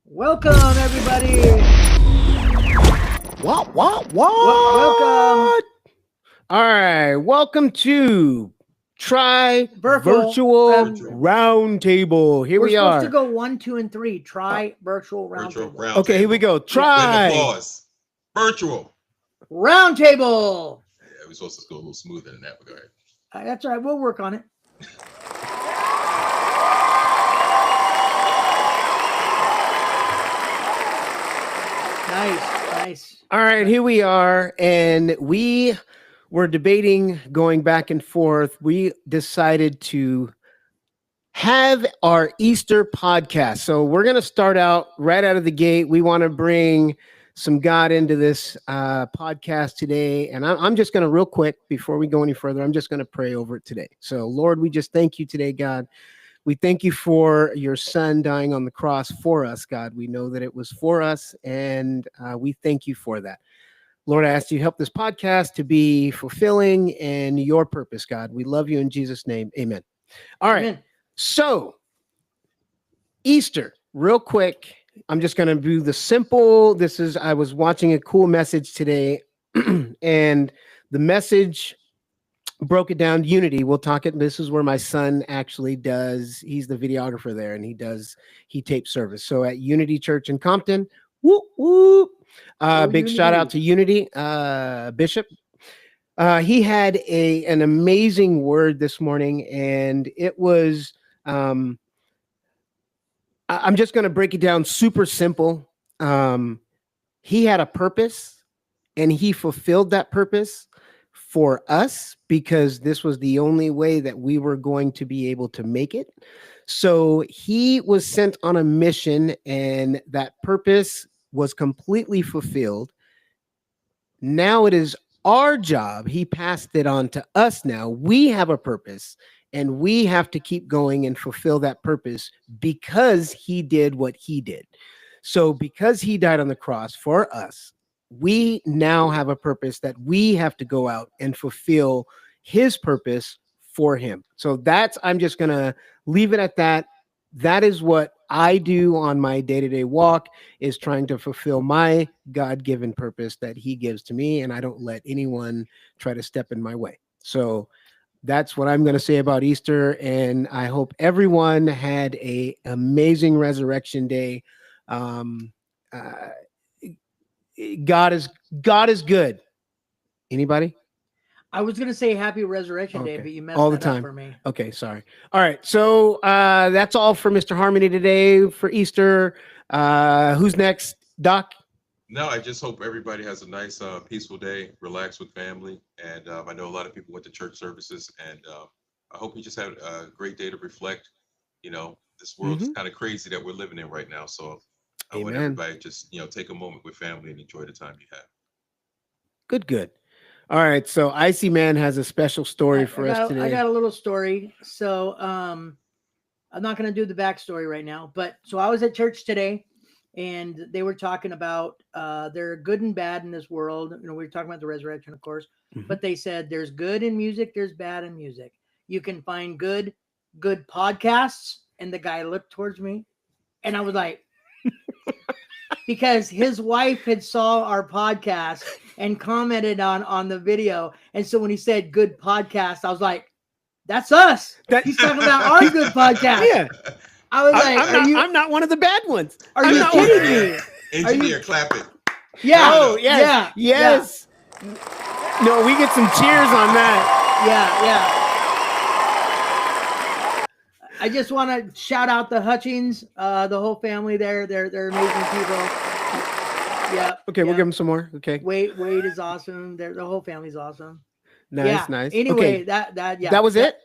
Welcome, everybody. What? Welcome. All right. Welcome to Tri Virtual Roundtable. Here We're we supposed are. to go 1, 2, and 3. Tri Virtual Roundtable. Okay, here we go. With Try. applause. Virtual. Roundtable. Yeah, we're supposed to go a little smoother than that, but go ahead. That's all right. We'll work on it. Nice. All right, here we are. And we were debating, going back and forth. We decided to have our Easter podcast. So we're going to start out right out of the gate. We want to bring some God into this podcast today. And I'm just going to real quick, before we go any further, I'm just going to pray over it today. So Lord, we just thank you today, God. We thank you for your son dying on the cross for us, God. We know that it was for us, and we thank you for that. Lord, I ask you to help this podcast to be fulfilling in your purpose, God. We love you in Jesus' name. Amen. All right. Amen. So, Easter, real quick. I'm just going to do the simple. I was watching a cool message today, and the message broke it down. Unity. We'll talk it. This is where my son actually does. He's the videographer there, and he tapes service. So at Unity Church in Compton, whoop whoop. Big shout out to Unity Bishop. He had an amazing word this morning, and it was. I'm just going to break it down super simple. He had a purpose, and he fulfilled that purpose for us, because this was the only way that we were going to be able to make it. So he was sent on a mission, and that purpose was completely fulfilled. Now it is our job. He passed it on to us. Now we have a purpose, and we have to keep going and fulfill that purpose because he did what he did. So because he died on the cross for us, we now have a purpose that we have to go out and fulfill his purpose for him. So I'm just going to leave it at that. That is what I do on my day-to-day walk, is trying to fulfill my God-given purpose that he gives to me. And I don't let anyone try to step in my way. So that's what I'm going to say about Easter. And I hope everyone had an amazing Resurrection Day. God is good. Anybody? I was going to say Happy Resurrection Day, but you messed all the that up time for me. Okay, sorry. All right, so that's all for Mr. Harmony today for Easter. Who's next? Doc? No, I just hope everybody has a nice, peaceful day, relax with family. And I know a lot of people went to church services, and I hope you just had a great day to reflect. You know, this world's kind of crazy that we're living in right now. So I want everybody to just, take a moment with family and enjoy the time you have. Good. All right, so Iceman has a special story for us today. I got a little story. So I'm not going to do the backstory right now, but so I was at church today, and they were talking about there are good and bad in this world. We were talking about the resurrection, of course, but they said there's good in music, there's bad in music. You can find good podcasts, and the guy looked towards me, and I was like, because his wife had saw our podcast and commented on the video. And so when he said good podcast, I was like, that's us. He's talking about our good podcast. Yeah. I was like, I'm not one of the bad ones. Are you kidding me? Engineer, clap it. Yeah. Oh, yes. Yes. No, we get some cheers on that. Yeah. I just want to shout out the Hutchings, the whole family there. They're amazing people. Yeah. Okay, we'll give them some more. Okay. Wade is awesome. The whole family's awesome. Nice. Anyway, okay. that was it?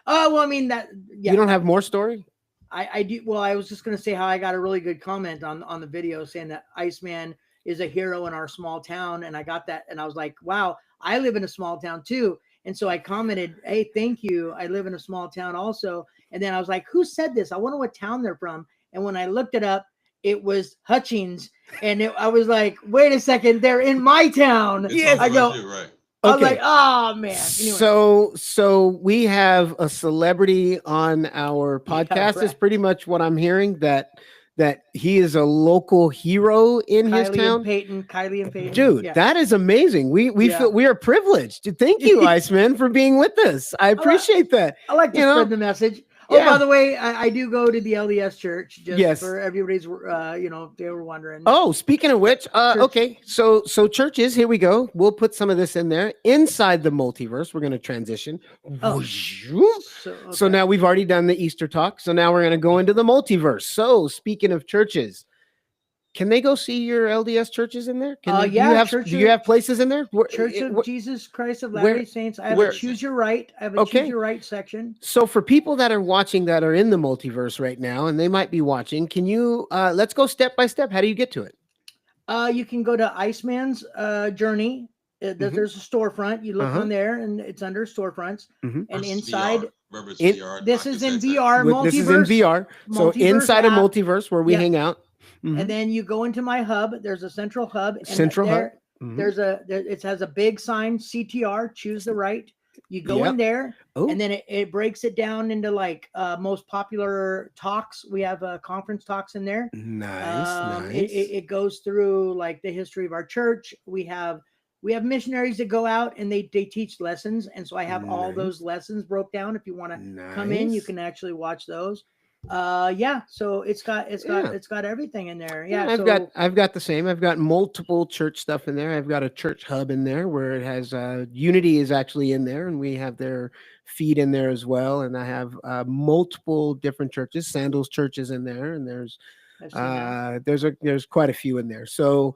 Oh, well, I mean that. Yeah. You don't have more story? I do. Well, I was just going to say how I got a really good comment on the video saying that Iceman is a hero in our small town. And I got that. And I was like, wow, I live in a small town too. And so I commented, hey, thank you. I live in a small town also. And then I was like, who said this? I wonder what town they're from. And when I looked it up, it was Hutchings. And I was like, wait a second, they're in my town. Yes. I go, Right. I was like, oh man. Anyway. So we have a celebrity on our podcast. Is pretty much what I'm hearing, that that he is a local hero in his town. Kylie and Peyton. Dude, Yeah. that is amazing. We Yeah. feel we are privileged. Thank you, Iceman, for being with us. I appreciate that. I like to You know? spread the message. Oh, Yeah. by the way, I do go to the LDS church, just Yes. for everybody's, if they were wondering. Oh, speaking of which, okay, so churches, here we go. We'll put some of this in there. Inside the multiverse, we're going to transition. Oh. So now we've already done the Easter talk. So now we're going to go into the multiverse. So speaking of churches, can they go see your LDS churches in there? Yeah. Do you have places in there? Church of Jesus Christ of Latter-day Saints. I have a Choose Your Right. I have a Choose Your Right section. So for people that are watching that are in the multiverse right now, and they might be watching, can you, let's go step by step. How do you get to it? You can go to Iceman's journey. There's a storefront. You look on there, and it's under storefronts. And inside, this is in VR. Multiverse. This is in VR. So inside a multiverse where we hang out. And then you go into my hub. There's a central hub. And hub. It has a big sign, CTR, choose the right. You go in there, and then it breaks it down into like most popular talks. We have conference talks in there. Nice. It goes through like the history of our church. We have missionaries that go out and they teach lessons, and so I have all those lessons broke down. If you want to come in, you can actually watch those. So it's got everything in there. I've got the same. I've got multiple church stuff in there. I've got a church hub in there where it has Unity is actually in there, and we have their feed in there as well. And I have multiple different churches, Sandals churches in there, and there's quite a few in there. So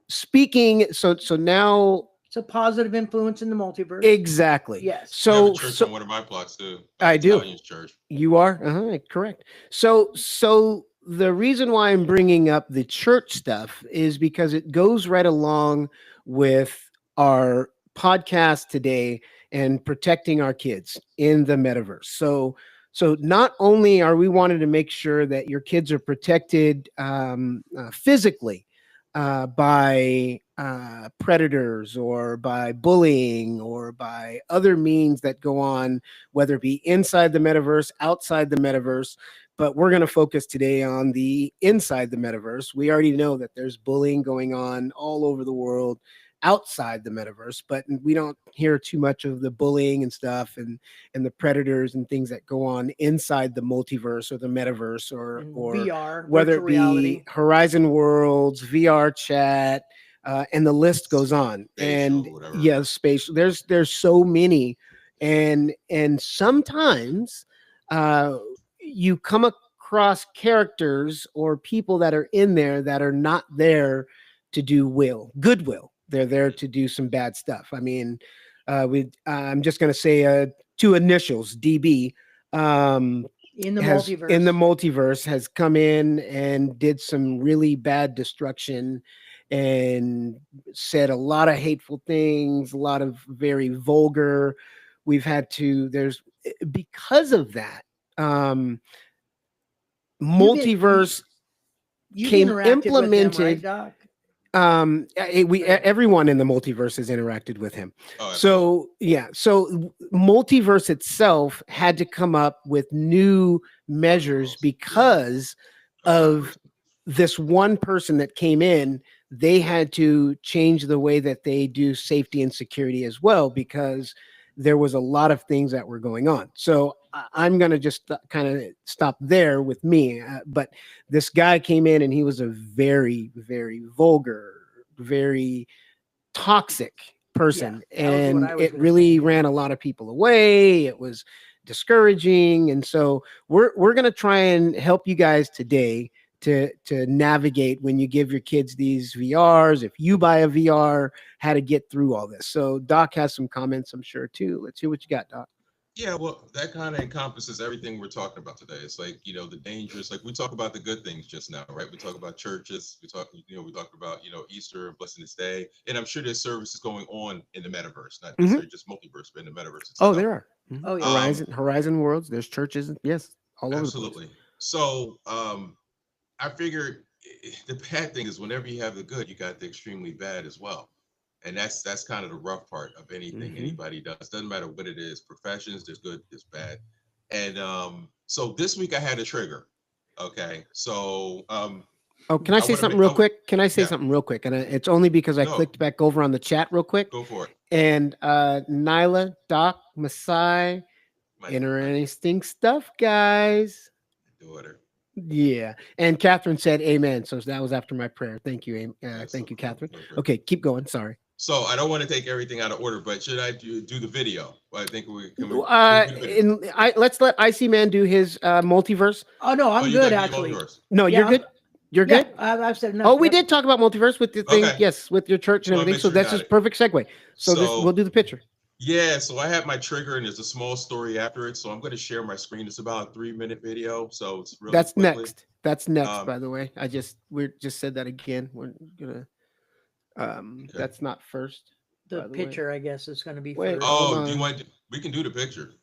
speaking, so now it's a positive influence in the multiverse. Exactly. Yes. So on one of my plots too. I do. Italian church. You are correct. So the reason why I'm bringing up the church stuff is because it goes right along with our podcast today and protecting our kids in the metaverse. So not only are we wanting to make sure that your kids are protected physically by predators or by bullying or by other means that go on, whether it be inside the metaverse, outside the metaverse. But we're going to focus today on the inside the metaverse. We already know that there's bullying going on all over the world outside the metaverse, but we don't hear too much of the bullying and stuff and the predators and things that go on inside the multiverse or the metaverse or VR, whether it be reality. Horizon Worlds, VRChat, and the list goes on. Spatial. There's so many, and sometimes you come across characters or people that are in there that are not there to do goodwill. They're there to do some bad stuff. I mean, I'm just going to say 2 initials, DB. In the multiverse has come in and did some really bad destruction and said a lot of hateful things, a lot of very vulgar. Because of that, multiverse came implemented. With them, right, Doc? Everyone in the multiverse has interacted with him. So multiverse itself had to come up with new measures because of this one person that came in. They had to change the way that they do safety and security as well, because there was a lot of things that were going on. So I'm going to just kind of stop there with me. But this guy came in and he was a very, very vulgar, very toxic person. And it really ran a lot of people away. It was discouraging. And so we're going to try and help you guys today to navigate when you give your kids these VRs. If you buy a VR, how to get through all this. So Doc has some comments, I'm sure, too. Let's hear what you got, Doc. Yeah, well, that kind of encompasses everything we're talking about today. It's like, the dangerous, like we talk about the good things just now, right? We talk about churches, we talk about, Easter and Blessed Day. And I'm sure there's services going on in the metaverse, not necessarily just multiverse, but in the metaverse itself. Oh, there are. Mm-hmm. Oh, yeah. Horizon Worlds, there's churches, yes, all over the place. Absolutely. So I figured the bad thing is whenever you have the good, you got the extremely bad as well. And that's kind of the rough part of anything anybody does. Doesn't matter what it is. Professions, there's good, there's bad. And so this week I had a trigger. Okay, so Oh, can I say something real quick? Can I say yeah. something real quick? And it's only because I clicked back over on the chat real quick. Go for it. And Nyla, Doc Maasi, interesting stuff, guys. Daughter. Yeah, and Catherine said amen. So that was after my prayer. Thank you, thank you, Catherine. Okay, keep going. Sorry. So I don't want to take everything out of order, but should I do the video? I think let's let Iceman do his multiverse. Oh no, I'm good actually. No, you're good. You're good. I've said enough. Oh, we did talk about multiverse with the thing. Okay. Yes, with your church and everything. So that's just perfect segue. So we'll do the picture. Yeah, so I have my trigger and there's a small story after it. So I'm going to share my screen. It's about a 3-minute video. So it's really next. That's next, by the way. We just said that again. We're gonna okay. That's not first. The picture, I guess, is gonna be first. Oh, do you want we can do the picture.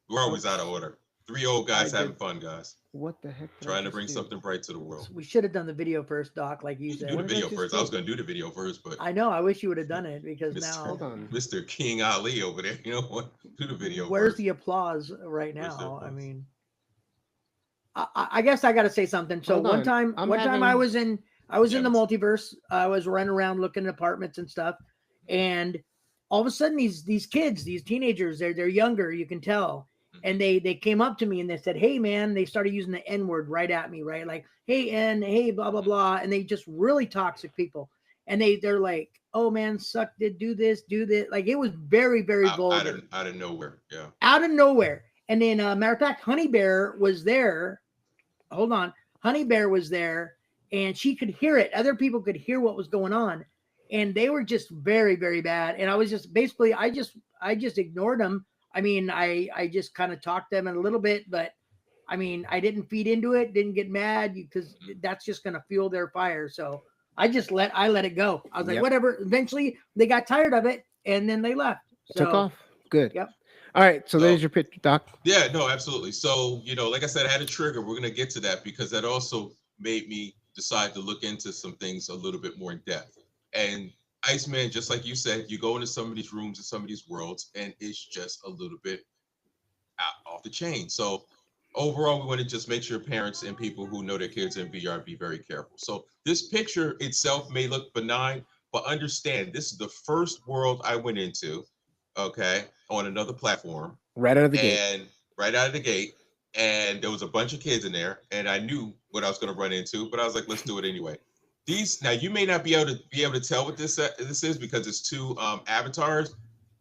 We're always out of order. 3 old guys having fun, guys. What the heck? Trying to bring something bright to the world. We should have done the video first, Doc, like you said. Do the video first. I was going to do the video first, but I know. I wish you would have done it because now Mr. King Ali over there, you know what? Do the video. Where's the applause right now? I mean, I guess I got to say something. So one time I was in the multiverse. I was running around looking at apartments and stuff, and all of a sudden these kids, these teenagers, they're younger. You can tell. And they came up to me and they said, "Hey, man," they started using the N-word right at me, right? Like, "Hey, N, hey, blah, blah, blah." And they just really toxic people. And they're like, "Oh, man, suck it, do this, do that." Like, it was very, very vulgar. Out of nowhere, yeah. Out of nowhere. And then, matter of fact, Honey Bear was there. Hold on. Honey Bear was there, and she could hear it. Other people could hear what was going on. And they were just very, very bad. And I was just, basically, I just ignored them. I mean, I just kind of talked to them a little bit, but I mean, I didn't feed into it, didn't get mad because that's just going to fuel their fire. So I let it go. I was like, whatever. Eventually they got tired of it and then they left. So, took off. Good. Yep. All right. So there's your picture, Doc. Yeah, no, absolutely. So, like I said, I had a trigger. We're going to get to that because that also made me decide to look into some things a little bit more in depth. And Iceman, just like you said, you go into some of these rooms and some of these worlds, and it's just a little bit off the chain. So overall, we want to just make sure parents and people who know their kids in VR be very careful. So this picture itself may look benign, but understand this is the first world I went into, okay, on another platform. Right out of the gate. And there was a bunch of kids in there, and I knew what I was going to run into, but I was like, let's do it anyway. Now you may not be able to tell what this is because it's 2 avatars,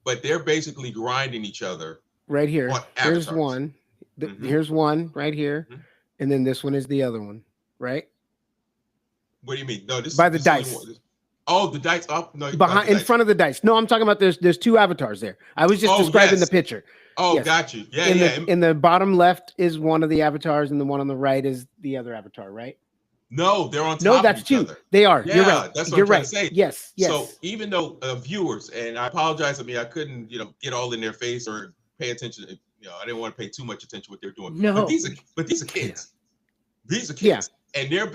but they're basically grinding each other. Right here. Here's one. Here's one right here, and then this one is the other one, right? What do you mean? No, this by the dice. Oh, the dice up. No, behind in front of the dice. No, I'm talking about there's 2 avatars there. I was just describing the picture. Oh, yes. Got you. Yeah, in the bottom left is one of the avatars, and the one on the right is the other avatar, right? No, they're on top. No, that's of each 2. Other. They are. Yeah, you're right. That's what you're I'm trying right. to say. Yes. So even though viewers, and I apologize, I mean, I couldn't, get all in their face or pay attention. I didn't want to pay too much attention to what they're doing. No. But these are kids. These are kids, and they're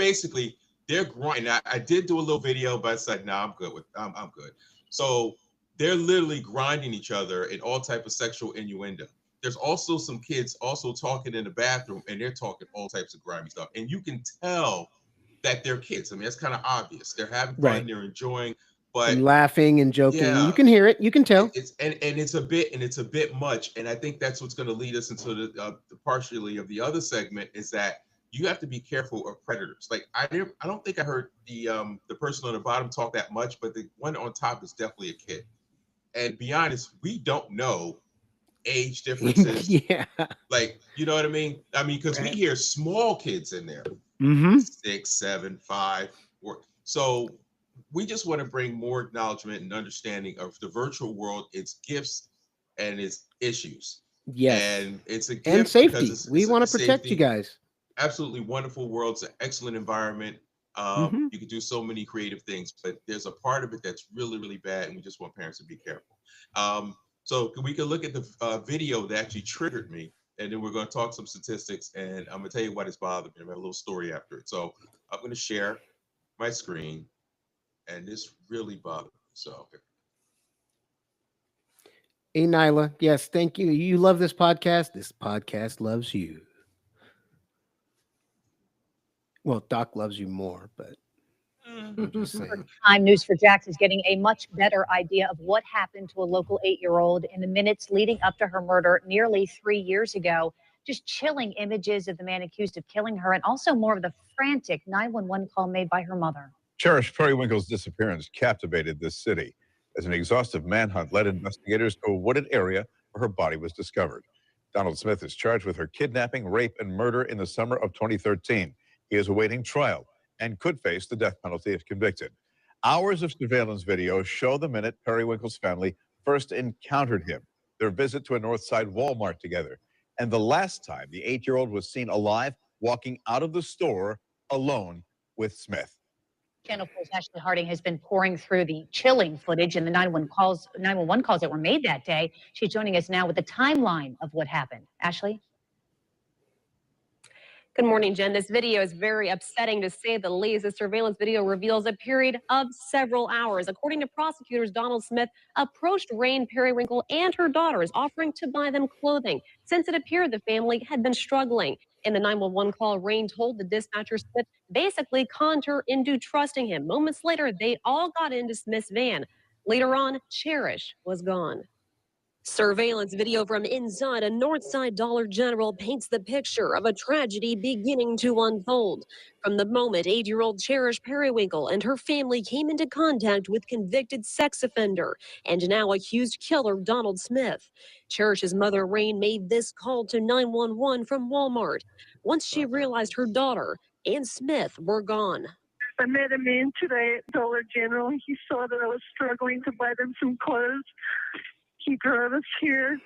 growing. I did do a little video, but I said, "No, I'm good I'm good." So they're literally grinding each other in all type of sexual innuendo. There's also some kids also talking in the bathroom, and they're talking all types of grimy stuff, and you can tell that they're kids. I mean, it's kind of obvious. They're having fun, they're enjoying, but and laughing and joking. Yeah, you can hear it. You can tell. It's a bit much. And I think that's what's going to lead us into the partially of the other segment is that you have to be careful of predators. Like I don't think I heard the person on the bottom talk that much, but the one on top is definitely a kid. And to be honest, we don't know age differences. Yeah. Like, you know what I mean? I mean, because we hear small kids in there. 6, 7, 5. So we just want to bring more acknowledgement and understanding of the virtual world, its gifts and its issues. Yes. And it's a gift and safety. We want to protect you guys. Absolutely wonderful world. It's an excellent environment. You can do so many creative things, but there's a part of it that's really, really bad, and we just want parents to be careful. So we can look at the video that actually triggered me, and then we're going to talk some statistics, and I'm going to tell you what has bothered me. I have a little story after it. So I'm going to share my screen, and this really bothered me. So. Hey, Nyla. Yes, thank you. You love this podcast. This podcast loves you. Well, Doc loves you more, but I'm just saying. Time News for Jax is getting a much better idea of what happened to a local 8-year-old in the minutes leading up to her murder nearly 3 years ago. Just chilling images of the man accused of killing her, and also more of the frantic 911 call made by her mother. Cherish Periwinkle's disappearance captivated this city as an exhaustive manhunt led investigators to a wooded area where her body was discovered. Donald Smith is charged with her kidnapping, rape, and murder in the summer of 2013. He is awaiting trial and could face the death penalty if convicted. Hours of surveillance video show the minute Periwinkle's family first encountered him, their visit to a North Side Walmart together, and the last time the 8-year-old was seen alive walking out of the store alone with Smith. Channel 4's Ashley Harding has been pouring through the chilling footage and the 911 calls that were made that day. She's joining us now with the timeline of what happened. Ashley? Good morning, Jen. This video is very upsetting to say the least. The surveillance video reveals a period of several hours. According to prosecutors, Donald Smith approached Rain Periwinkle and her daughters, offering to buy them clothing, since it appeared the family had been struggling. In the 911 call, Rain told the dispatcher Smith basically conned her into trusting him. Moments later, they all got into Smith's van. Later on, Cherish was gone. Surveillance video from inside a Northside Dollar General paints the picture of a tragedy beginning to unfold. From the moment 8-year-old Cherish Periwinkle and her family came into contact with convicted sex offender and now accused killer Donald Smith. Cherish's mother, Rain, made this call to 911 from Walmart once she realized her daughter and Smith were gone. I met him in today at Dollar General. He saw that I was struggling to buy them some clothes. He drove us here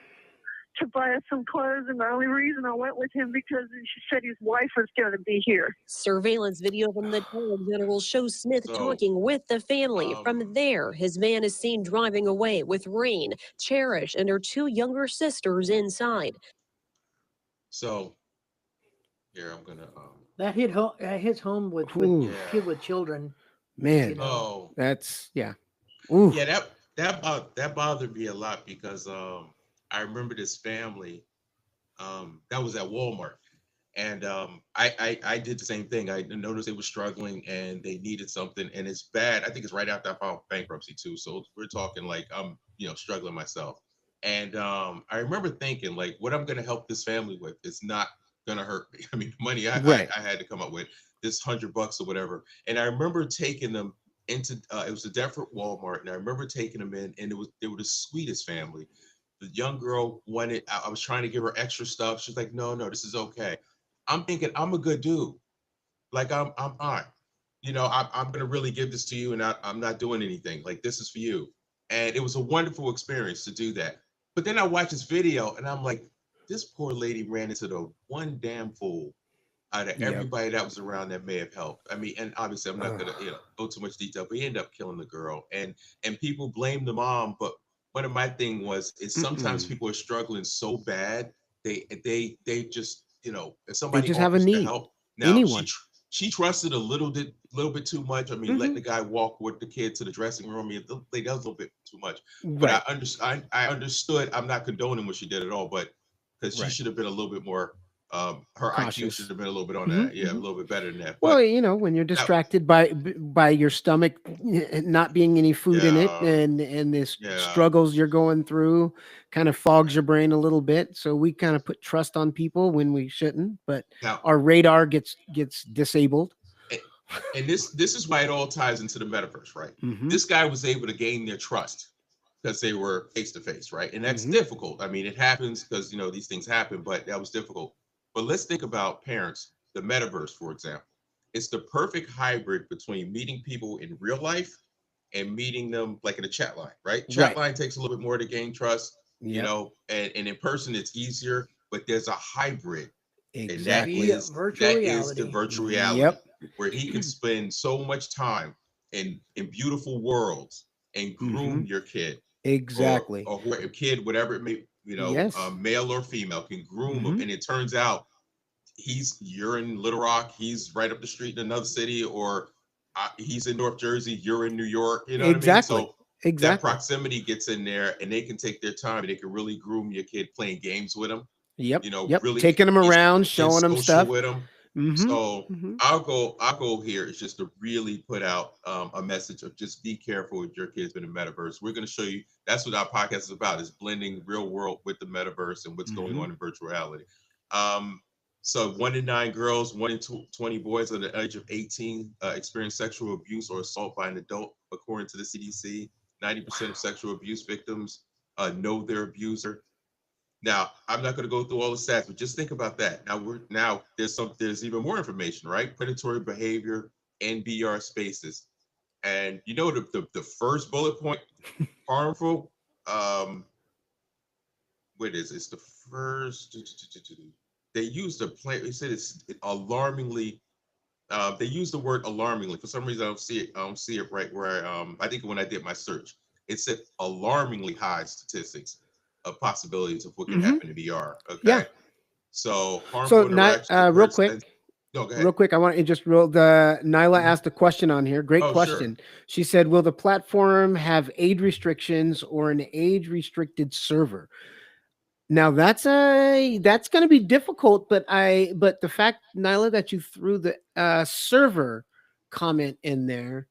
to buy us some clothes, and the only reason I went with him because she said his wife was going to be here. Surveillance video from the Dollar General shows Smith talking with the family. From there, his van is seen driving away with Rain, Cherish, and her 2 younger sisters inside. So here I'm gonna That hits home with kid with children. Man, you know. that's Ooh. Yeah, that bothered me a lot because I remember this family that was at Walmart, and I did the same thing. I noticed they were struggling and they needed something, and it's bad. I think it's right after I filed bankruptcy too, so we're talking like I'm struggling myself, and I remember thinking like what I'm gonna help this family with is not gonna hurt me. I mean, money I had to come up with this $100 or whatever, and I remember taking them into it was a Deptford Walmart, and I remember taking them in, and they were the sweetest family. The young girl wanted, I was trying to give her extra stuff. She's like, no, this is okay. I'm thinking I'm a good dude. Like I'm fine. I'm gonna really give this to you, and I'm not doing anything. Like this is for you. And it was a wonderful experience to do that. But then I watched this video, and I'm like, this poor lady ran into the one damn fool out of everybody that was around that may have helped. I mean, and obviously I'm not gonna go too much detail, but he ended up killing the girl, and people blame the mom. But one of my thing is sometimes people are struggling so bad they just if somebody they just have a offers to need. help. Now Anyone. she trusted a little bit too much. I mean, letting the guy walk with the kid to the dressing room, that was a little bit too much. But I understood. I'm not condoning what she did at all, but because she should have been a little bit more. Her IQ should have been a little bit on that. Yeah, a little bit better than that. Well, when you're distracted by your stomach not being any food in it, and this struggles you're going through kind of fogs your brain a little bit. So we kind of put trust on people when we shouldn't, but our radar gets disabled. And this is why it all ties into the metaverse, right? This guy was able to gain their trust because they were face to face, right? And that's difficult. I mean, it happens because these things happen, but that was difficult. But let's think about parents, the metaverse, for example. It's the perfect hybrid between meeting people in real life and meeting them like in a chat line, right? Chat line takes a little bit more to gain trust, and in person it's easier, but there's a hybrid. Exactly. And that is the virtual reality, where he can spend so much time in beautiful worlds and groom your kid. Exactly. Or a kid, whatever it may male or female, can groom them, and it turns out you're in Little Rock, he's right up the street in another city, or he's in North Jersey, you're in New York. You know what I mean? So that proximity gets in there, and they can take their time, and they can really groom your kid, playing games with them. Really taking them around, showing them stuff with them. So I'll go here is just to really put out a message of just be careful with your kids in the metaverse. We're going to show you, that's what our podcast is about, is blending real world with the metaverse and what's going on in virtual reality. So 1 in 9 girls, 1 in 20 boys under the age of 18 experience sexual abuse or assault by an adult, according to the CDC. 90% of sexual abuse victims know their abuser. Now, I'm not going to go through all the stats, but just think about that. Now there's even more information, right? Predatory behavior in VR spaces. And you know the first bullet point, harmful, what is it? It's the first, they used the plan, they said it's alarmingly, they used the word alarmingly. For some reason, I don't see it right where I think when I did my search, it said alarmingly high statistics of possibilities of what can happen in VR. Okay. Yeah. So harmful real quick. No, go ahead. Real quick, I want to just Nyla asked a question on here. Great question. Sure. She said, will the platform have age restrictions or an age restricted server? Now that's going to be difficult, but the fact, Nyla, that you threw the server comment in there,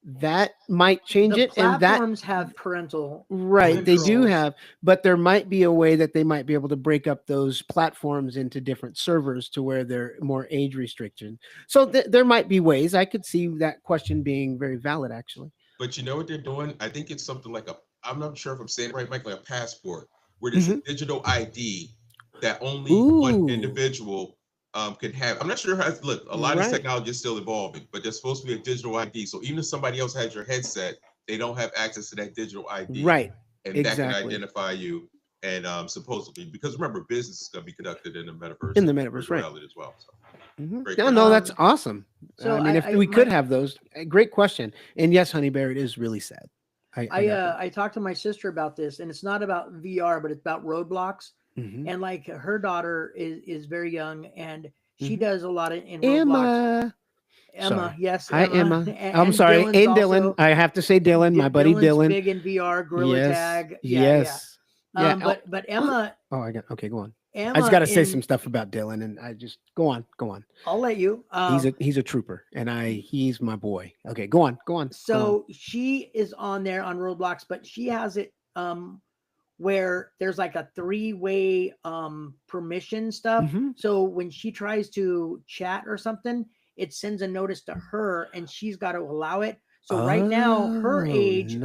that might change it. And platforms have parental controls. They do have, but there might be a way that they might be able to break up those platforms into different servers to where they're more age restriction. So there might be ways. I could see that question being very valid, actually. But you know what they're doing? I think it's something like I'm not sure if I'm saying it right, Mike, like a passport, where there's a digital ID that only one individual can have. I'm not sure how. Look, a lot of this technology is still evolving, but there's supposed to be a digital ID. So even if somebody else has your headset, they don't have access to that digital ID, and that can identify you. And supposedly, because remember, business is going to be conducted in the metaverse, reality as well. So, no, that's awesome. So I mean, if we could have those, great question. And yes, Honey Bear, it is really sad. I talked to my sister about this, and it's not about VR, but it's about roadblocks. And like her daughter is very young, and she does a lot in Roblox. Emma, yes. Hi, Emma. I'm sorry, and Dylan. I have to say Dylan, my buddy Dylan. Big in VR, Gorilla Tag. Yes. But Emma. Okay, go on. Emma, I just got to say some stuff about Dylan, and I just go on. I'll let you. He's a trooper, and he's my boy. Okay, go on. So she is on there on Roblox, but she has it where there's like a 3-way permission stuff. So when she tries to chat or something, it sends a notice to her, and she's got to allow it. So right now, her age,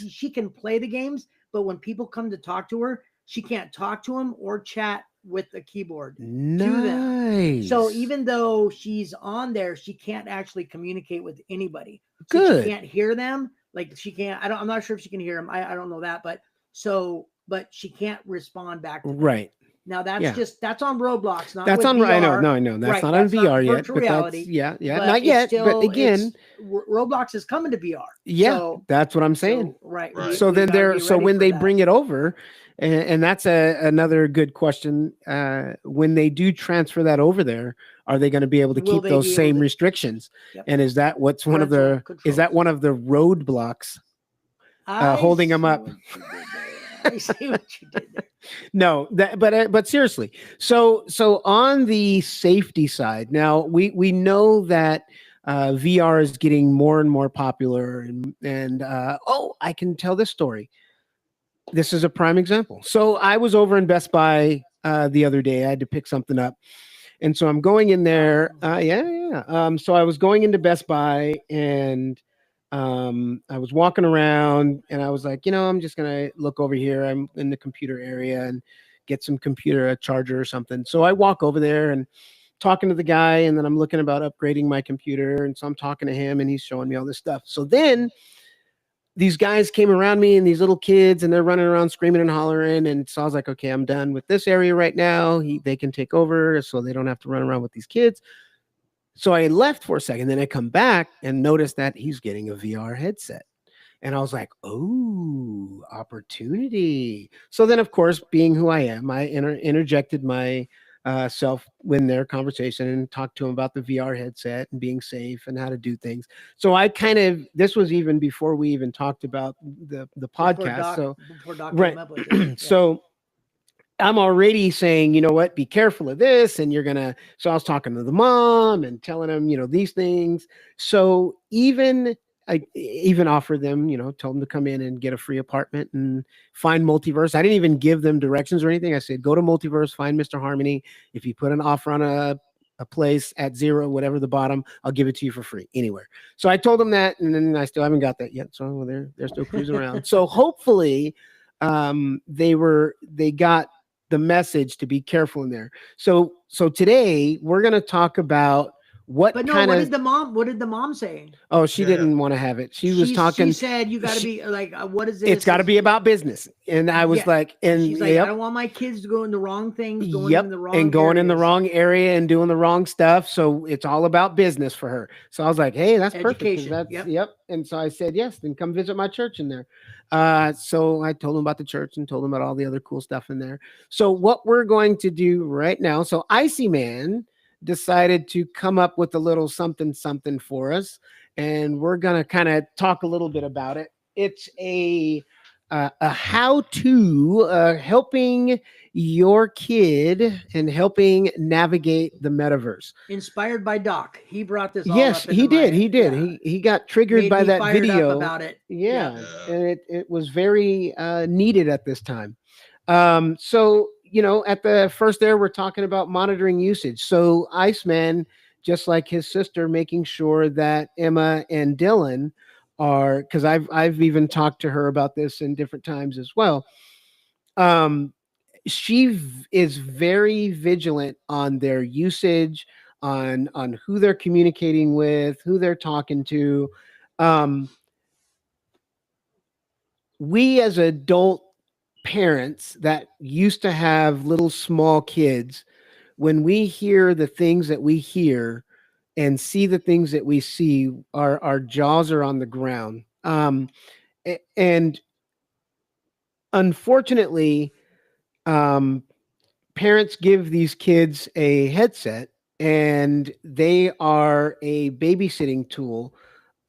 she can play the games, but when people come to talk to her, she can't talk to them or chat with the keyboard to them. So even though she's on there, she can't actually communicate with anybody. So she can't hear them. Like she can't. I'm not sure if she can hear them. I don't know that, but she can't respond back to them. Now that's on Roblox, not that's on VR. I know that's not on VR yet. Virtual reality, but not yet. But again, Roblox is coming to VR. So, that's what I'm saying. So, So then when they bring it over, and that's another good question. When they do transfer that over there, are they going to be able to keep those same restrictions? And is that one of the roadblocks holding them up? I see what you did there. No, but seriously. So on the safety side, now we know that VR is getting more and more popular, and I can tell this story. This is a prime example. So I was over in Best Buy the other day. I had to pick something up, and so I'm going in there. So I was going into Best Buy, and I was walking around, and I was like, I'm just gonna look over here. I'm in the computer area and get some a charger or something. So I walk over there and talking to the guy, and then I'm looking about upgrading my computer, and so I'm talking to him, and he's showing me all this stuff. So then these guys came around me, and these little kids, and they're running around screaming and hollering, and so I was like, okay, I'm done with this area right now. They can take over, so they don't have to run around with these kids. So I left for a second, then I come back and notice that he's getting a VR headset. And I was like, oh, opportunity. So then, of course, being who I am, I interjected my self in their conversation and talked to him about the VR headset and being safe and how to do things. So I this was even before we even talked about the podcast. Before Doc came up with it. Yeah. So I'm already saying, you know what, be careful of this. And you're going to, so I was talking to the mom and telling them, you know, these things. So I even offered them, you know, told them to come in and get a free apartment and find Multiverse. I didn't even give them directions or anything. I said, go to Multiverse, find Mr. Harmony. If you put an offer on a place at 0, whatever the bottom, I'll give it to you for free anywhere. So I told them that, and then I still haven't got that yet. So they're still cruising around. So hopefully they got the message to be careful in there. So today we're going to talk about what did the mom say? Oh, she didn't want to have it. She was talking. She said, you got to be like, what is this? It's got to be about business. And I was like, and she's like, I don't want my kids to go in the wrong things, going in the wrong area and doing the wrong stuff. So it's all about business for her. So I was like, hey, that's education. Perfect. Yep. And so I said, yes, then come visit my church in there. So I told them about the church and told them about all the other cool stuff in there. So what we're going to do right now. So Iceman decided to come up with a little something for us, and we're going to kind of talk a little bit about it. It's a how-to helping your kid and helping navigate the metaverse. Inspired by Doc. He brought this. Yes, he did. Yeah. He got triggered by that video about it. Yeah. And it was very needed at this time. So, you know, at the first there, we're talking about monitoring usage. So Iceman, just like his sister, making sure that Emma and Dylan are, because I've even talked to her about this in different times as well. She is very vigilant on their usage, on who they're communicating with, who they're talking to. We as adult parents that used to have little small kids, when we hear the things that we hear and see the things that we see, our jaws are on the ground. And unfortunately, parents give these kids a headset and they are a babysitting tool,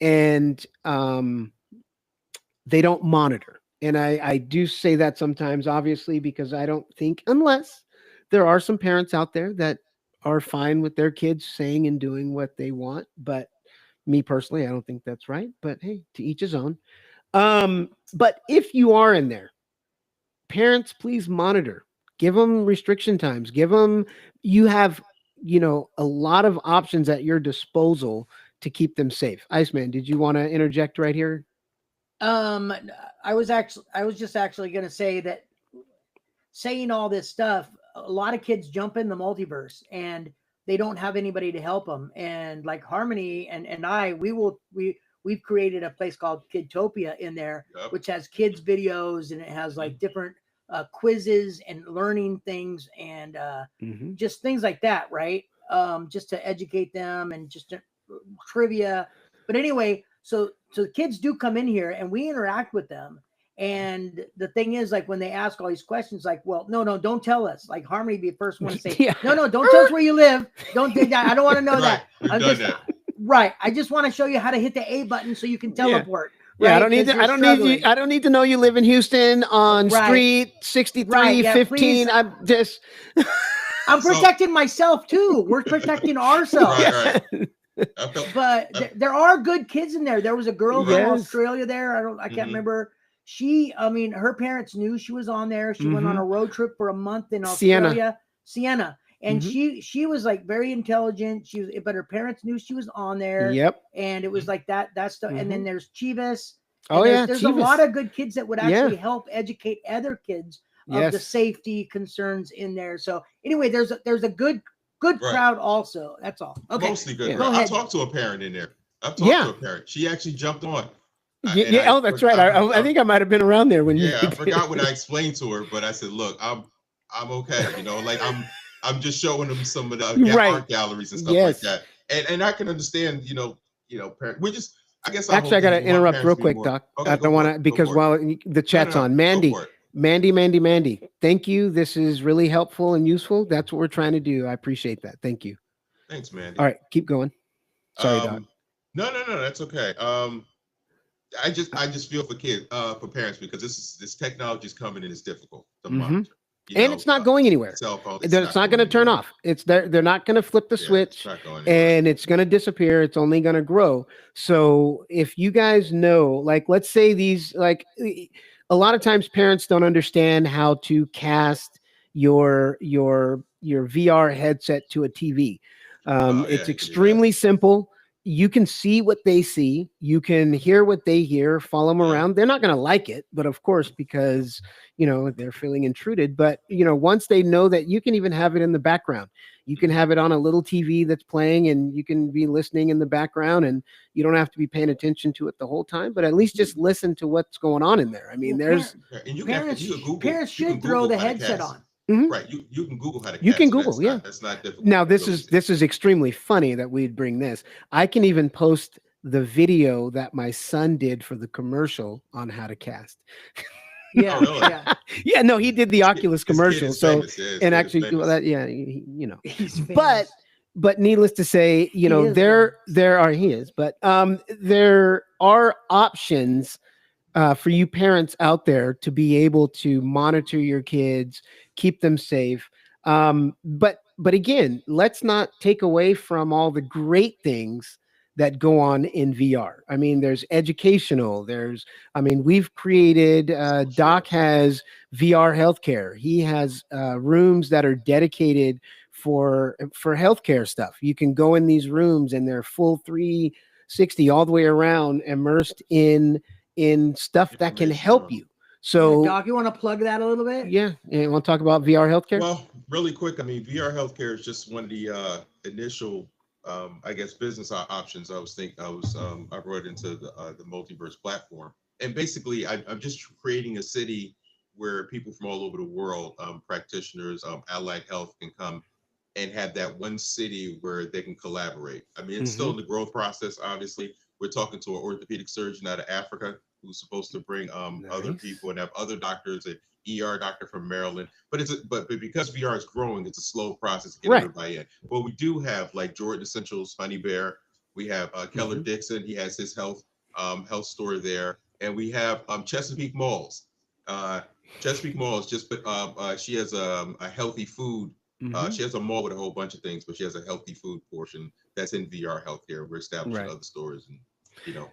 and they don't monitor. And I do say that sometimes, obviously, because I don't think, unless there are some parents out there that are fine with their kids saying and doing what they want. But me personally, I don't think that's right. But hey, to each his own. But if you are in there, parents, please monitor. Give them restriction times. You have, you know, a lot of options at your disposal to keep them safe. Iceman, did you want to interject right here? I was just actually going to say that saying all this stuff, a lot of kids jump in the multiverse and they don't have anybody to help them. And like Harmony and I, we've created a place called Kidtopia in there, which has kids videos, and it has like different quizzes and learning things and just things like that. Right. Just to educate them and just trivia. But anyway, so the kids do come in here and we interact with them. And the thing is, like, when they ask all these questions, like, well, no, don't tell us. Like Harmony be the first one to say, no, don't tell us where you live. Don't think that. I don't want to know that. Right. I just want to show you how to hit the A button so you can teleport. Yeah, right? I don't need to know you live in Houston on street 6315. I'm protecting myself too. We're protecting ourselves. But there are good kids in there. There was a girl from Australia there. I can't remember. Her parents knew she was on there. She went on a road trip for a month in Australia, Sienna. And she was like very intelligent. But her parents knew she was on there. Yep. And it was like that stuff. And then there's Chivas. There's a lot of good kids that would actually help educate other kids of the safety concerns in there. So anyway, there's a good crowd also. That's all. Okay. Mostly good. Yeah. I talked to a parent in there. I've talked to a parent. She actually jumped on. That's right. I think I might have been around there when you. Yeah, I forgot what I explained to her, but I said, "Look, I'm okay. You know, like I'm just showing them some of the art galleries and stuff like that, and I can understand. You know, parent. We just. I guess. Actually, I got to interrupt real quick, Doc. Okay, I don't want to because while the chat's on, Mandy. Thank you. This is really helpful and useful. That's what we're trying to do. I appreciate that. Thank you. Thanks, Mandy. All right, keep going. Sorry, Doc. No, that's okay. I just feel for kids, for parents, because this technology is coming and it's difficult to monitor. And it's not going anywhere. Cell phone, It's not going to turn off. It's there. They're not going to flip the switch, and it's going to disappear. It's only going to grow. So if you guys know, like, let's say these, like, a lot of times parents don't understand how to cast your VR headset to a TV. It's extremely simple. You can see what they see. You can hear what they hear, follow them around. They're not going to like it, but of course, because, you know, they're feeling intruded. But, you know, once they know that, you can even have it in the background. You can have it on a little TV that's playing, and you can be listening in the background, and you don't have to be paying attention to it the whole time, but at least just listen to what's going on in there. I mean, parents should throw the headset on. Mm-hmm. Right. You can Google how to cast. You can Google, that's not difficult. Now, this is extremely funny that we'd bring this. I can even post the video that my son did for the commercial on how to cast. Yeah. Oh, really? Yeah, no, he did the Oculus commercial. So, and actually, well, that, yeah, you know, but needless to say, you know, there are options for you parents out there to be able to monitor your kids, keep them safe. But again, let's not take away from all the great things that go on in VR. I mean, there's educational, we've created, Doc has VR healthcare. He has rooms that are dedicated for healthcare stuff. You can go in these rooms and they're full 360 all the way around, immersed in stuff that can help you. So, Doc, you want to plug that a little bit? Yeah. You want to talk about VR healthcare? Well, really quick. I mean, VR healthcare is just one of the initial, I guess, business options. I brought into the Multiverse platform, and basically, I'm just creating a city where people from all over the world, practitioners, allied health, can come and have that one city where they can collaborate. I mean, it's still in the growth process. Obviously, we're talking to an orthopedic surgeon out of Africa who's supposed to bring other people and have other doctors, an ER doctor from Maryland. But because VR is growing, it's a slow process to get everybody in. Well, we do have like Jordan Essentials, Honey Bear. We have Keller Dixon. He has his health store there, and we have Chesapeake Malls. Chesapeake Malls she has a healthy food. She has a mall with a whole bunch of things, but she has a healthy food portion that's in VR healthcare. We're establishing other stores, and you know.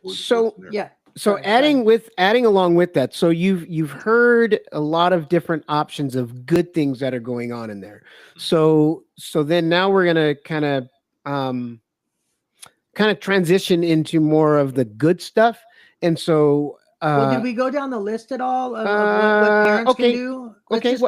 So adding along with that, so you've heard a lot of different options of good things that are going on in there. So then now we're gonna kind of transition into more of the good stuff. And so did we go down the list at all of what parents can do? Let's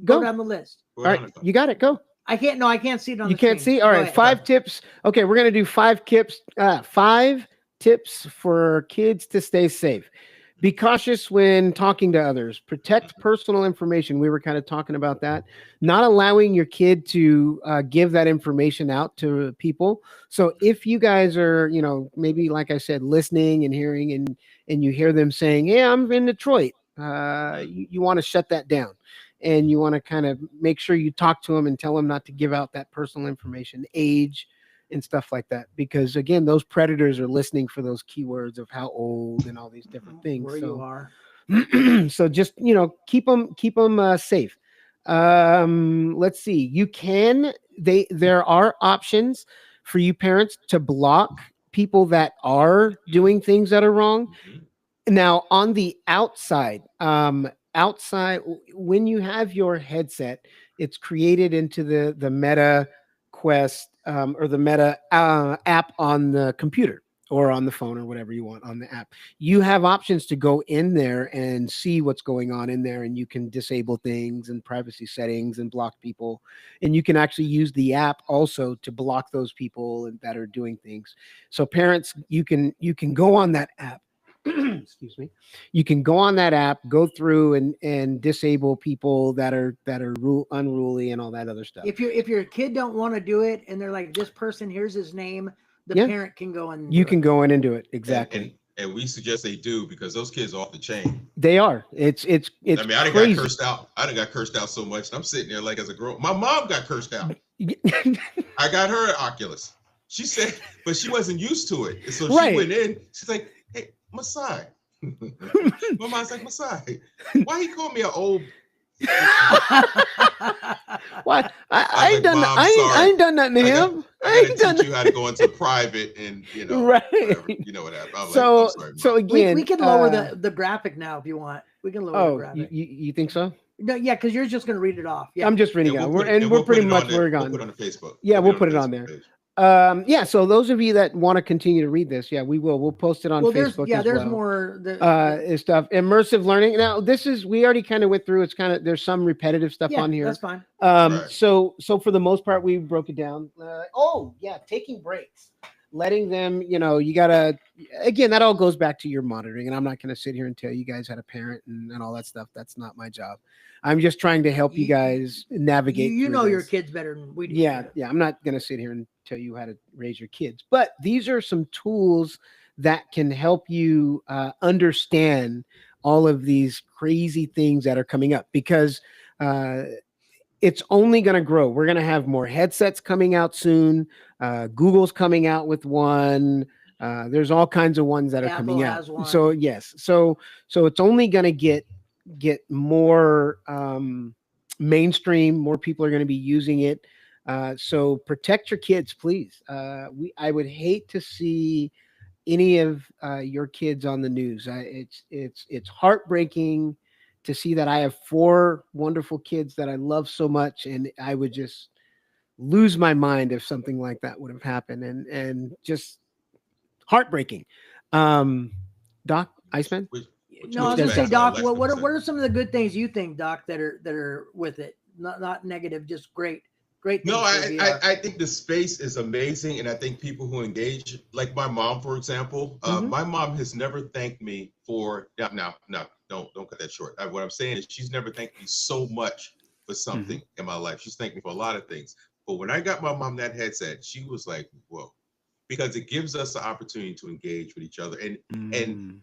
go down the list. All right, you got it. Go. I can't see it on the screen. You can't see? All right, 5 tips. Okay, we're gonna do 5 tips. 5 tips for kids to stay safe. Be cautious when talking to others. Protect personal information. We were kind of talking about that. Not allowing your kid to give that information out to people. So if you guys are, you know, maybe like I said, listening and hearing, and you hear them saying, "Hey, I'm in Detroit," you want to shut that down. And you want to kind of make sure you talk to them and tell them not to give out that personal information, age, and stuff like that, because again, those predators are listening for those keywords of how old and all these different things. Where you are. So just, you know, keep them safe. Let's see. There are options for you parents to block people that are doing things that are wrong. Now, on the outside, when you have your headset, it's created into the Meta Quest or the Meta app on the computer or on the phone or whatever you want on the app. You have options to go in there and see what's going on in there, and you can disable things and privacy settings and block people. And you can actually use the app also to block those people that are doing things. So parents, you can go on that app. Excuse me. You can go on that app, go through and disable people that are unruly and all that other stuff. If your kid don't want to do it and they're like, this person, here's his name, the parent can go in. You can go in and do it. Exactly. And we suggest they do, because those kids are off the chain. They are. It's I mean, I done crazy. got cursed out. I done got cursed out so much. And I'm sitting there like, as a girl, my mom got cursed out. I got her an Oculus. She said, but she wasn't used to it. So she went in. She's like, "Hey, Masai." My mom's like, "Masai, why he called me an old What? I ain't like, done. Mom, I ain't done nothing to him. I gotta teach you how to go into private and Right. whatever. You know what happened. I'm So, like, I'm sorry, so Mom. again, we can lower the graphic now if you want. We can lower the graphic. you think so? No, yeah, because you're just gonna read it off. Yeah, I'm just reading Yeah, out. we'll We're put pretty it much on we're We'll gone. put it on the Facebook. Yeah, we'll put it the on Facebook there. page. Yeah, so those of you that want to continue to read this, yeah, we will. We'll post it on Facebook as there's well. more Stuff. Immersive learning. Now, we already kind of went through. It's kind of, there's some repetitive stuff on here. That's fine. Right. So for the most part, we broke it down. Taking breaks, letting them, you gotta, again, that all goes back to your monitoring, and I'm not going to sit here and tell you guys how to parent and all that stuff. That's not my job. I'm just trying to help you guys navigate. You through know this. your kids better than we do. Yeah. I'm not going to sit here and tell you how to raise your kids, but these are some tools that can help you understand all of these crazy things that are coming up, because it's only going to grow. We're going to have more headsets coming out soon. Google's coming out with one. There's all kinds of ones that are Apple coming out. has one. So yes, so it's only going to get more mainstream. More people are going to be using it. So protect your kids, please. I would hate to see any of your kids on the news. It's heartbreaking to see that. I have 4 wonderful kids that I love so much, and I would just lose my mind if something like that would have happened, and just heartbreaking. Doc, Iceman? No, I was gonna say, Doc, what are some of the good things you think, Doc, that are with it? Not negative, just great things. No, I think the space is amazing, and I think people who engage, like my mom, for example, my mom has never thanked me for no, don't cut that short. What I'm saying is, she's never thanked me so much for something in my life. She's thanked me for a lot of things, but when I got my mom that headset, she was like, whoa. Because it gives us the opportunity to engage with each other, and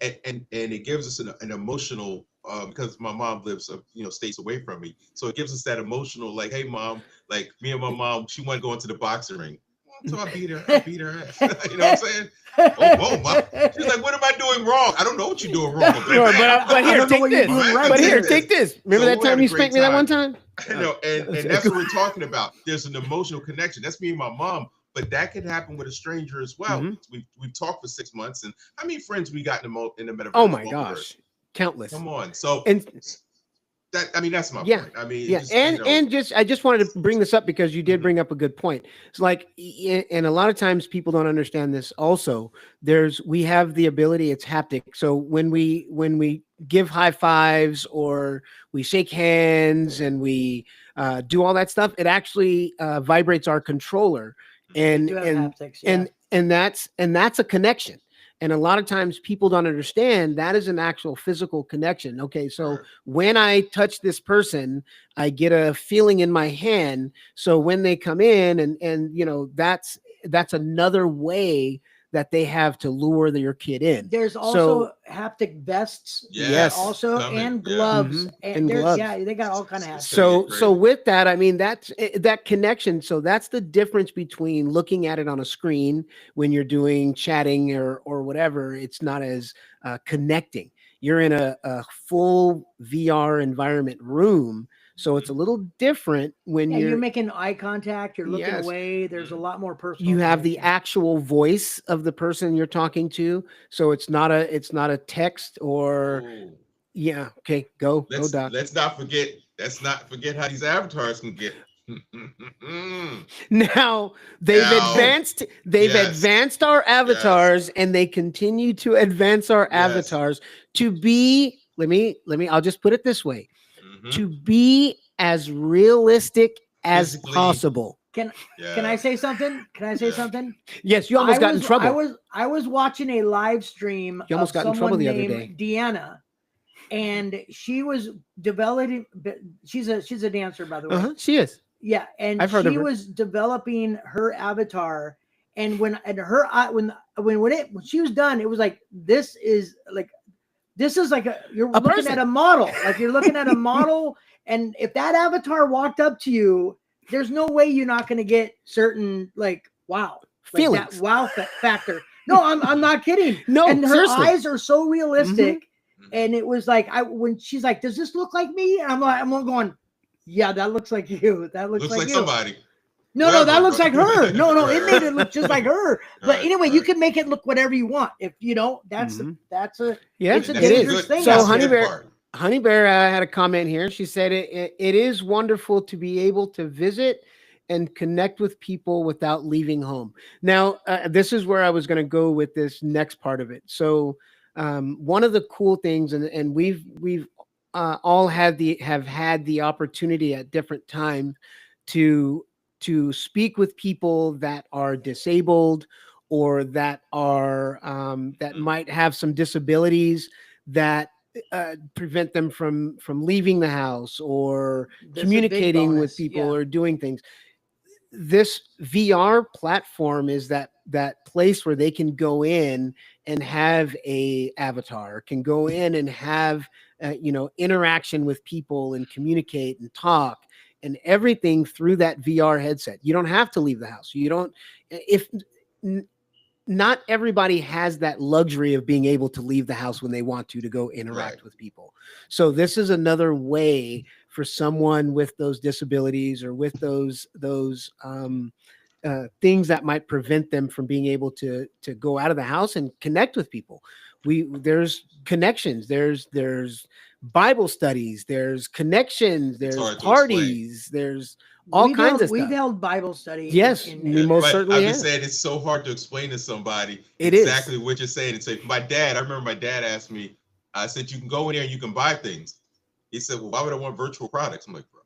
it gives us an emotional, because my mom lives states away from me, so it gives us that emotional, like, hey mom, like me and my mom, she wanted to go into the boxing ring, so I beat her ass. You know what I'm saying? Oh, whoa, mom. She's like, what am I doing wrong? I don't know what you're doing wrong. But here, take this. But here, take this. Remember that time you spanked me that one time? And that's what we're talking about. There's an emotional connection. That's me and my mom. But that can happen with a stranger as well. We've talked for 6 months, and how many friends we got in the Metaverse? Oh my gosh, countless. Come on, so that's my point. I mean, I just wanted to bring this up because you did bring up a good point. It's like, and a lot of times people don't understand this. Also, we have the ability. It's haptic. So when we give high fives or we shake hands and we do all that stuff, it actually vibrates our controller. And that's a connection. And a lot of times people don't understand that is an actual physical connection. Okay, so when I touch this person, I get a feeling in my hand. So when they come in, and that's another way that they have to lure your kid in. There's also haptic vests, and gloves, and gloves. Yeah, they got all kind of haptic. So with that, I mean, that's that connection. So that's the difference between looking at it on a screen when you're doing chatting or whatever. It's not as connecting. You're in a full VR environment room. So it's a little different when you're making eye contact, you're looking away. There's a lot more personal. You have the actual voice of the person you're talking to. So it's not a text or okay, go Doc. Let's not forget how these avatars can get. Now they've advanced our avatars, and they continue to advance our avatars to be, I'll just put it this way. To be as realistic as possible. Can I say something? Yes, you almost got in trouble. I was watching a live stream. You almost got in trouble the other day. Deanna, and she was developing. She's a dancer, by the way. She is. Yeah, and she was developing her avatar, and when she was done, it was like this is like you're looking at a model. Like you're looking at a model, and if that avatar walked up to you, there's no way you're not going to get certain feelings, that wow factor. No, I'm not kidding. No, and her seriously. eyes are so realistic And it was like, when she's like, does this look like me? And I'm going, yeah, that looks like you. That looks like you. Somebody. No, that looks like her. No, it made it look just like her. But anyway, you can make it look whatever you want. If you know, it's a dangerous thing. So Honey Bear had a comment here. She said it is wonderful to be able to visit and connect with people without leaving home. Now, this is where I was going to go with this next part of it. So one of the cool things, and we've all have had the opportunity at different times to speak with people that are disabled or that are that might have some disabilities that prevent them from leaving the house or communicating with people or doing things. This VR platform is that place where they can go in and have a avatar, can go in and have interaction with people and communicate and talk and everything through that VR headset. You don't have to leave the house. You don't, not everybody has that luxury of being able to leave the house when they want to go interact with people. So this is another way for someone with those disabilities or with those things that might prevent them from being able to go out of the house and connect with people. There's connections, there's Bible studies, there's connections, there's parties, there's all kinds of stuff. We've held Bible study. Yes, we most certainly have. I'm just saying it's so hard to explain to somebody what you're saying. And say, my dad, I remember my dad asked me, I said, you can go in there and you can buy things. He said, well, why would I want virtual products? I'm like, bro,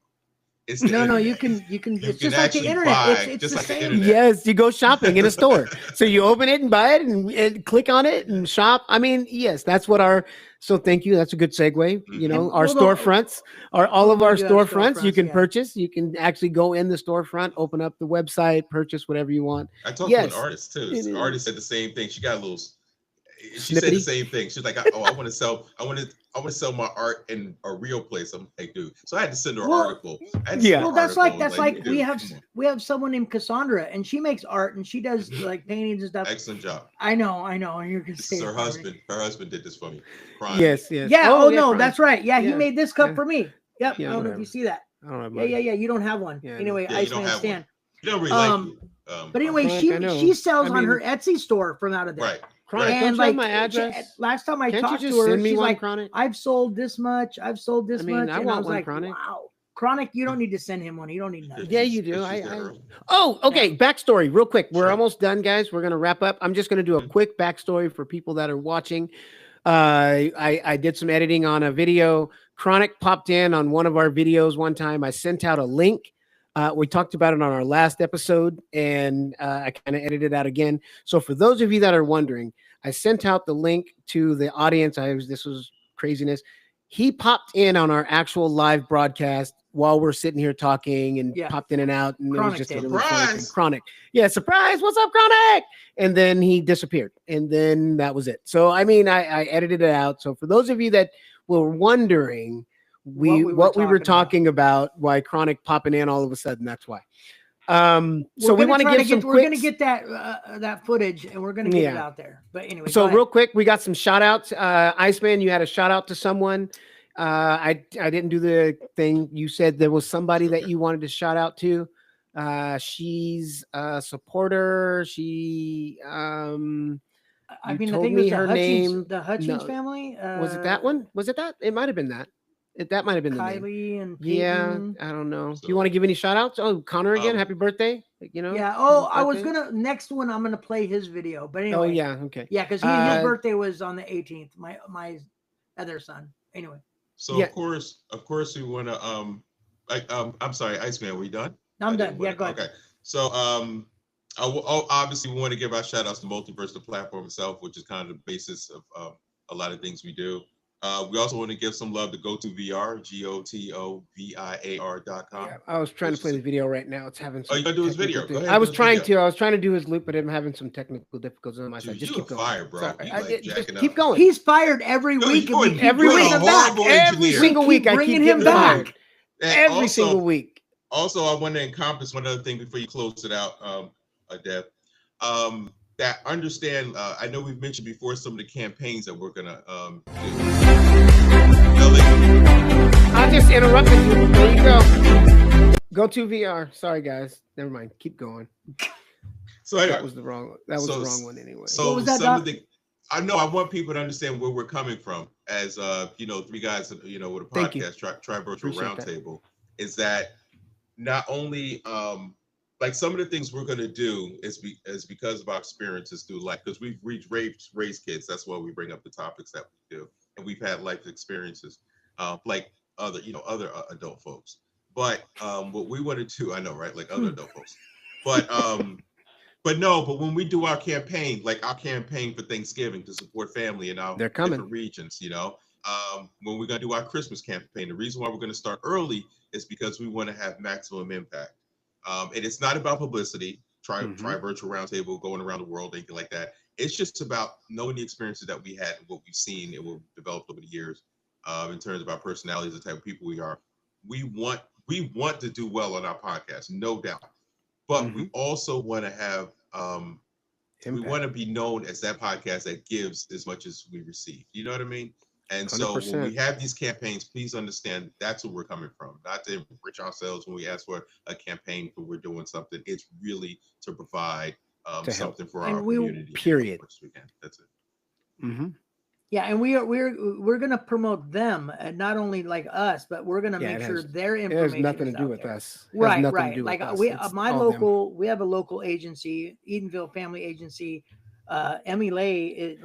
it's the internet. you can it's just like the internet. It's the same. Yes, you go shopping in a store. So you open it and buy it and click on it and shop. I mean, yes, that's what so thank you. That's a good segue. You know, our storefronts are all of our storefronts. You can purchase. You can actually go in the storefront, open up the website, purchase whatever you want. I talked to an artist too. The artist said the same thing. She got a little. She said the same thing. She's like, I want to sell my art in a real place. I'm like, dude. So I had to send her an article. That's like we have someone named Cassandra, and she makes art and she does like paintings and stuff. Excellent job. I know. And you're gonna say her husband. Her husband did this for me. Yes. Yeah. No, that's right. Yeah, he made this cup for me. Yep. I don't know if you see that. I don't have one. Yeah. You don't have one. Anyway, Iceman stand. You don't really like it. But anyway, she sells on her Etsy store from out of there. Right. And like my address. Last time I talked to her, she's like, I've sold this much. I've sold this much. I was like, wow. Chronic, you don't need to send him one. You don't need nothing. Yeah, you do. Okay. Backstory, real quick. We're almost done, guys. We're gonna wrap up. I'm just gonna do a quick backstory for people that are watching. I did some editing on a video. Chronic popped in on one of our videos one time. I sent out a link. We talked about it on our last episode, and I kind of edited it out again. So for those of you that are wondering, I sent out the link to the audience. This was craziness. He popped in on our actual live broadcast while we're sitting here talking and popped in and out. And Chronic, it was just a really funny thing. Chronic. Yeah, surprise. What's up, Chronic? And then he disappeared. And then that was it. So, I mean, I edited it out. So for those of you that were wondering what we were talking about, why Chronic popping in all of a sudden, that's why. So we want to give some we're going to get that footage and we're going to get it out there. But anyway, so real quick, we got some shout outs. Iceman, you had a shout out to someone. I didn't do the thing. You said there was somebody that you wanted to shout out to. She's a supporter. She I think it was her name. The Hutchins family. Was it that one? Was it that? It might have been that. That might have been Kylie the name. And Peyton. I don't know. Do you want to give any shout outs? Oh, Connor again. Happy birthday. Yeah. Oh, I was next one. I'm gonna play his video. But anyway. Oh yeah. Okay. Yeah, because his birthday was on the 18th. My other son. Anyway. So of course we want to I'm sorry, Iceman. Were you done? I'm done. Yeah, go ahead. Okay. So obviously we want to give our shout outs to Multiverse, the platform itself, which is kind of the basis of a lot of things we do. We also want to give some love to GoToVR, GOTOVIAR.com. Yeah, I was trying to play the video right now. It's having some. Oh, you gotta do his video. Go ahead, I was trying to do his loop, but I'm having some technical difficulties on my side. Just keep going. Fire, bro. Just keep going. He's fired every week. Every week. Every single week. I keep him back. Every single week. Also, I want to encompass one other thing before you close it out, Deb. That understand, I know we've mentioned before some of the campaigns that we're gonna do. I just interrupted you. There you go. Go to VR. Sorry, guys. Never mind. Keep going. So anyway, that was the wrong one anyway. So What was that, some Doc? of the, I know I want people to understand where we're coming from as three guys, with a Thank you. podcast, Tri Virtual Appreciate that. Roundtable, is that not only like some of the things we're gonna do is because of our experiences through life, because we've raised kids. That's why we bring up the topics that we do, and we've had life experiences like other adult folks. But what we want to do, I know, right? Like other adult folks. But but when we do our campaign, like our campaign for Thanksgiving to support family in our different regions, when we're gonna do our Christmas campaign, the reason why we're gonna start early is because we want to have maximum impact. And it's not about publicity, Tri Virtual Roundtable, going around the world, anything like that. It's just about knowing the experiences that we had and what we've seen and what we've developed over the years in terms of our personalities, the type of people we are. We want to do well on our podcast, no doubt. But we also want to have, we want to be known as that podcast that gives as much as we receive. You know what I mean? And 100%. So when we have these campaigns, please understand that's where we're coming from. Not to enrich ourselves when we ask for a campaign, but we're doing something. It's really to provide something for our community. Period. That's it. Mm-hmm. Yeah, and we're gonna promote them, and not only like us, but we're gonna make sure their information. It has nothing to do with us. Right. Like we have a local agency, Edenville Family Agency. Emmy Lay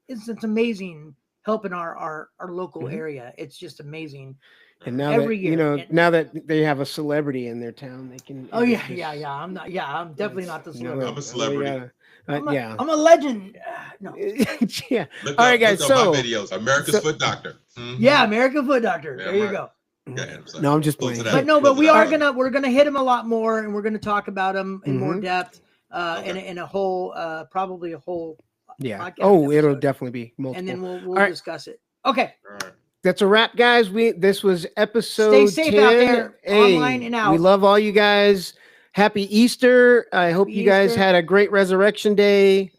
it's amazing helping our local area. It's just amazing. And now every year, now that they have a celebrity in their town, they can. Oh yeah. I'm definitely not the celebrity. I'm a celebrity. I'm a legend. No. Yeah. Look All right, guys. Look up my videos. America's Foot Doctor. Yeah, American Foot Doctor. Yeah, there you go. No, I'm just playing. But we're gonna hit him a lot more, and we're gonna talk about him in more depth, in a whole probably a whole. Yeah. Podcast it'll episode. Definitely be multiple. And then we'll discuss it. Okay. All right. That's a wrap, guys. This was episode. Stay safe 10. out there, online and out. We love all you guys. Happy Easter. I hope you guys had a great Resurrection Day.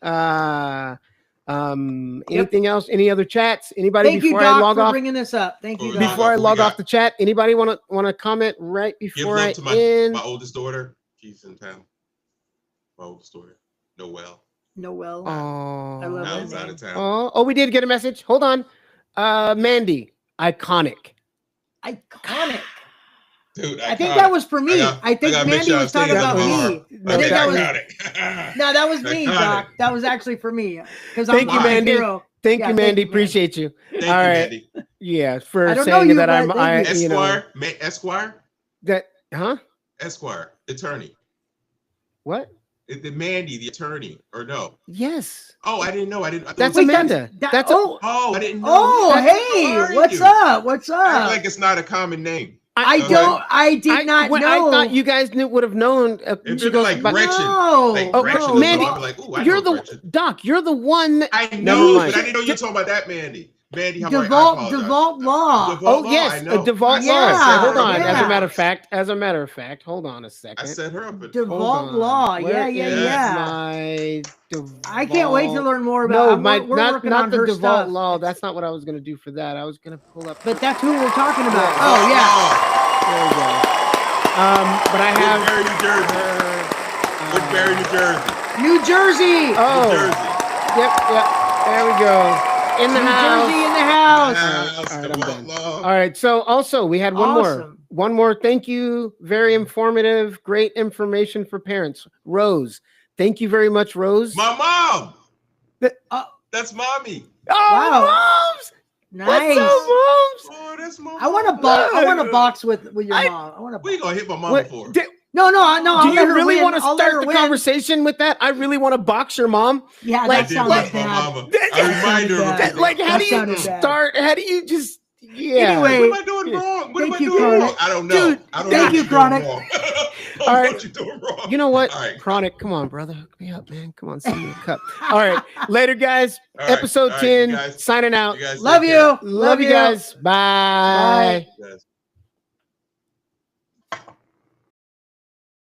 Anything else? Any other chats? Anybody? Thank before you, Doc, I log for off? bringing this up. Thank you, Doc. Before I log off the chat, anybody want to comment right before I end? My oldest daughter. She's in town. My oldest daughter, Noelle. Oh, I love her. Out of town. Oh, we did get a message. Hold on. Mandy, iconic. Dude, I think that was for me. I think Mandy was talking about me. I think that was no, that was me, Doc. That was actually for me because I'm you, Mandy. Hero. Thank you, Mandy. Appreciate you. Thank All you, right. Mandy. Yeah, for saying that I'm Esquire. That Esquire, attorney. What? The Mandy, the attorney, or no? Yes. Oh, I didn't know. That's Amanda. That's I didn't know. Oh, hey, what's up? What's up? I feel like it's not a common name. I did not know. I thought you guys would have known. If it was like Gretchen. No. Mandy, you're the Doc. You're the one. I know, but I didn't know you were talking about that Mandy. Mandy, DeVault Law. Yes, DeVault Law. Hold on. As a matter of fact, hold on a second. I set her up. DeVault Law. Yeah. I can't wait to learn more about. We're working on the her DeVault stuff. Law. That's not what I was going to do for that. I was going to pull up. But that's who we're talking about. Oh yeah. There we go. But I have Woodbury, New Jersey. New Jersey. Oh. New Jersey. Yep. There we go. In the house. Jersey in the house. All right, I'm done. All right. So also we had one more. Thank you. Very informative. Great information for parents. Rose. Thank you very much, Rose. My mom. That's mommy. Oh, wow. Moms. Nice. What's up, Moms? Oh, that's my mom. I want a box with your mom. What are you gonna hit my mom for? No. Do you really want to start the conversation with that? I really want to box your mom. Yeah, like, that sounded bad. I remind her. Like, how do you start? How do you just? Yeah. Anyway, what am I doing wrong? What am I doing wrong? I don't know. Dude, thank you, Chronic. All right. What you doing wrong? You know what? All right. Chronic, come on, brother. Hook me up, man. Come on, send me a cup. All right. Later, guys. Episode 10. Signing out. Love you. Love you guys. Bye. Yes.